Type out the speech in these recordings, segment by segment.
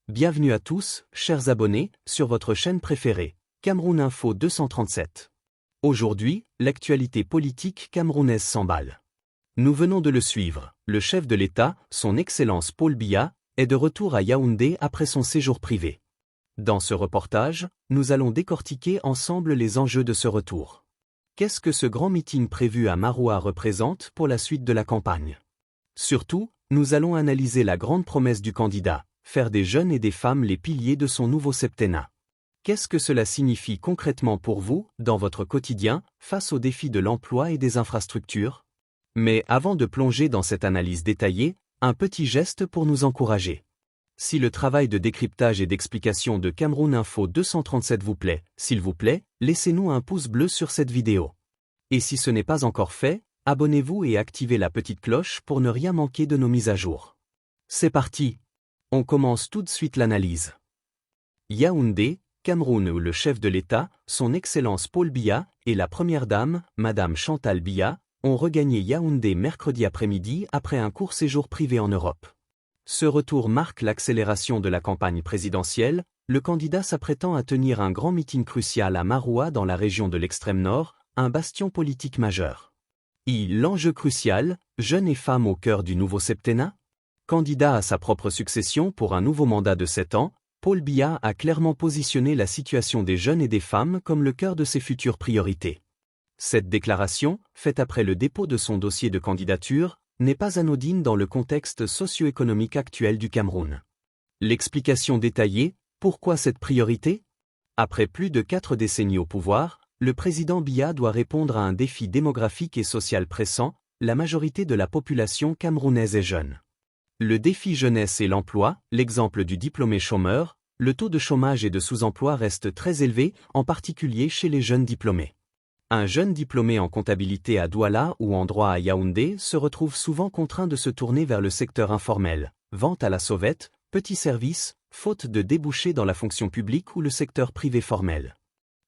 Bienvenue à tous, chers abonnés, sur votre chaîne préférée, Cameroun Info 237. Aujourd'hui, l'actualité politique camerounaise s'emballe. Nous venons de le suivre, le chef de l'État, son Excellence Paul Biya, est de retour à Yaoundé après son séjour privé. Dans ce reportage, nous allons décortiquer ensemble les enjeux de ce retour. Qu'est-ce que ce grand meeting prévu à Maroua représente pour la suite de la campagne? Surtout, nous allons analyser la grande promesse du candidat, faire des jeunes et des femmes les piliers de son nouveau septennat. Qu'est-ce que cela signifie concrètement pour vous, dans votre quotidien, face aux défis de l'emploi et des infrastructures? Mais avant de plonger dans cette analyse détaillée, un petit geste pour nous encourager. Si le travail de décryptage et d'explication de Cameroun Info 237 vous plaît, s'il vous plaît, laissez-nous un pouce bleu sur cette vidéo. Et si ce n'est pas encore fait, abonnez-vous et activez la petite cloche pour ne rien manquer de nos mises à jour. C'est parti! On commence tout de suite l'analyse. Yaoundé, Cameroun, où le chef de l'État, son Excellence Paul Biya, et la Première Dame, Madame Chantal Biya, ont regagné Yaoundé mercredi après-midi après un court séjour privé en Europe. Ce retour marque l'accélération de la campagne présidentielle, le candidat s'apprêtant à tenir un grand meeting crucial à Maroua dans la région de l'extrême nord, un bastion politique majeur. L'enjeu crucial, jeunes et femmes au cœur du nouveau septennat? Candidat à sa propre succession pour un nouveau mandat de 7 ans, Paul Biya a clairement positionné la situation des jeunes et des femmes comme le cœur de ses futures priorités. Cette déclaration, faite après le dépôt de son dossier de candidature, n'est pas anodine dans le contexte socio-économique actuel du Cameroun. L'explication détaillée, pourquoi cette priorité? Après plus de 4 décennies au pouvoir, le président Biya doit répondre à un défi démographique et social pressant, la majorité de la population camerounaise est jeune. Le défi jeunesse et l'emploi, l'exemple du diplômé chômeur, le taux de chômage et de sous-emploi reste très élevé, en particulier chez les jeunes diplômés. Un jeune diplômé en comptabilité à Douala ou en droit à Yaoundé se retrouve souvent contraint de se tourner vers le secteur informel, vente à la sauvette, petits services, faute de débouchés dans la fonction publique ou le secteur privé formel.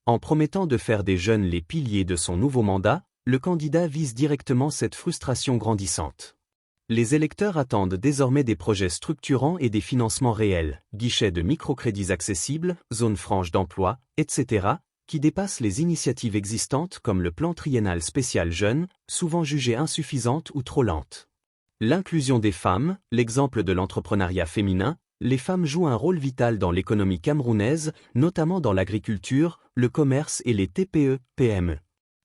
En promettant de faire des jeunes les piliers de son nouveau mandat, le candidat vise directement cette frustration grandissante. Les électeurs attendent désormais des projets structurants et des financements réels, guichets de microcrédits accessibles, zones franches d'emploi, etc., qui dépassent les initiatives existantes comme le plan triennal spécial jeunes, souvent jugées insuffisantes ou trop lentes. L'inclusion des femmes, l'exemple de l'entrepreneuriat féminin, les femmes jouent un rôle vital dans l'économie camerounaise, notamment dans l'agriculture, le commerce et les TPE-PME.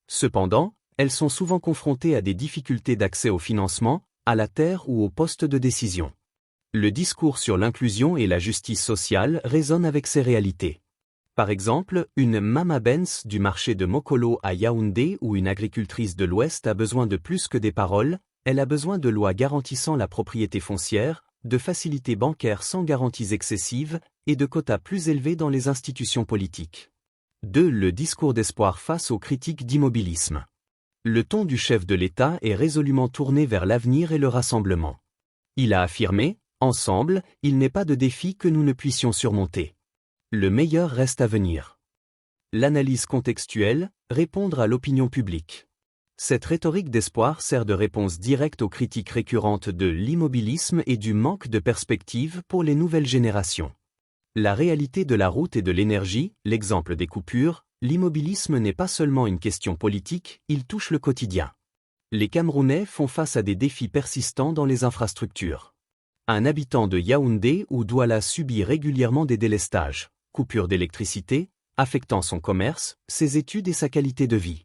Cependant, elles sont souvent confrontées à des difficultés d'accès au financement, à la terre ou au poste de décision. Le discours sur l'inclusion et la justice sociale résonne avec ces réalités. Par exemple, une Mama Benz du marché de Mokolo à Yaoundé ou une agricultrice de l'Ouest a besoin de plus que des paroles, elle a besoin de lois garantissant la propriété foncière, de facilités bancaires sans garanties excessives et de quotas plus élevés dans les institutions politiques. 2. Le discours d'espoir face aux critiques d'immobilisme. Le ton du chef de l'État est résolument tourné vers l'avenir et le rassemblement. Il a affirmé, ensemble, il n'est pas de défi que nous ne puissions surmonter. Le meilleur reste à venir. L'analyse contextuelle, répondre à l'opinion publique. Cette rhétorique d'espoir sert de réponse directe aux critiques récurrentes de l'immobilisme et du manque de perspective pour les nouvelles générations. La réalité de la route et de l'énergie, l'exemple des coupures, l'immobilisme n'est pas seulement une question politique, il touche le quotidien. Les Camerounais font face à des défis persistants dans les infrastructures. Un habitant de Yaoundé ou Douala subit régulièrement des délestages, coupures d'électricité, affectant son commerce, ses études et sa qualité de vie.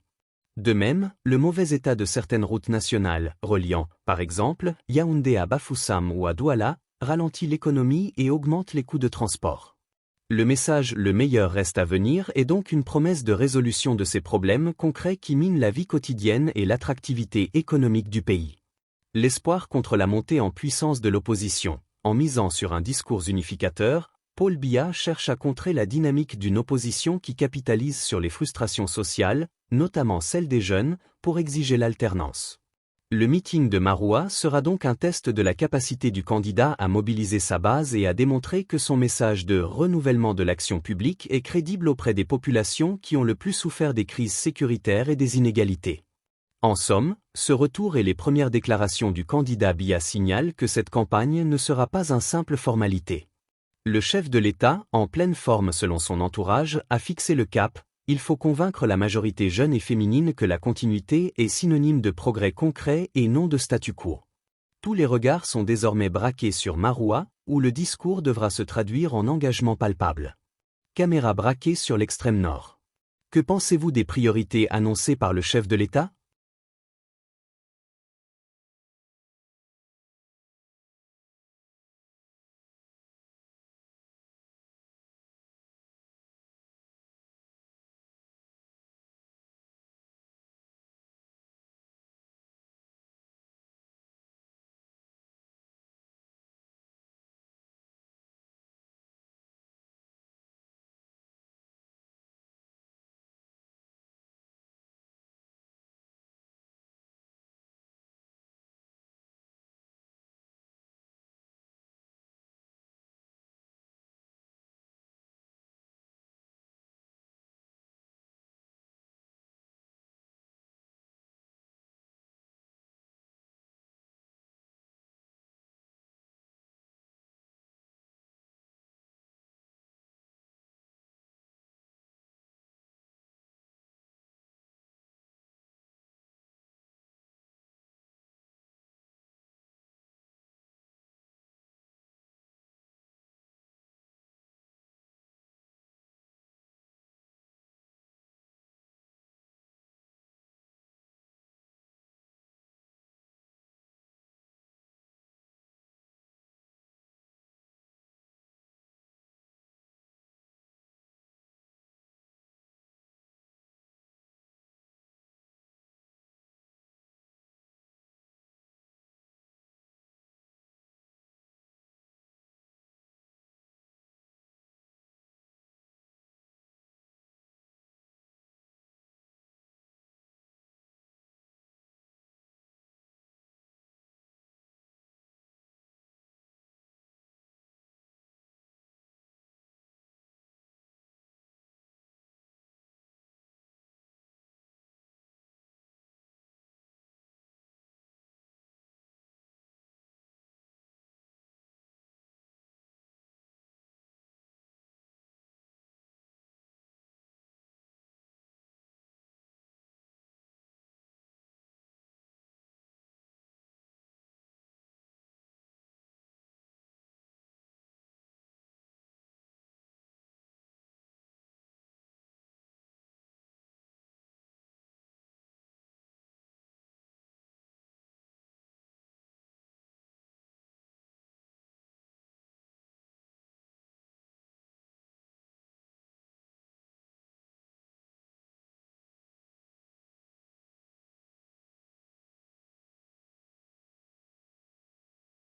De même, le mauvais état de certaines routes nationales, reliant, par exemple, Yaoundé à Bafoussam ou à Douala, ralentit l'économie et augmente les coûts de transport. Le message « le meilleur reste à venir » est donc une promesse de résolution de ces problèmes concrets qui minent la vie quotidienne et l'attractivité économique du pays. L'espoir contre la montée en puissance de l'opposition. En misant sur un discours unificateur, Paul Biya cherche à contrer la dynamique d'une opposition qui capitalise sur les frustrations sociales, notamment celles des jeunes, pour exiger l'alternance. Le meeting de Maroua sera donc un test de la capacité du candidat à mobiliser sa base et à démontrer que son message de renouvellement de l'action publique est crédible auprès des populations qui ont le plus souffert des crises sécuritaires et des inégalités. En somme, ce retour et les premières déclarations du candidat Biya signalent que cette campagne ne sera pas une simple formalité. Le chef de l'État, en pleine forme selon son entourage, a fixé le cap. Il faut convaincre la majorité jeune et féminine que la continuité est synonyme de progrès concret et non de statu quo. Tous les regards sont désormais braqués sur Maroua, où le discours devra se traduire en engagement palpable. Caméra braquée sur l'extrême nord. Que pensez-vous des priorités annoncées par le chef de l'État ?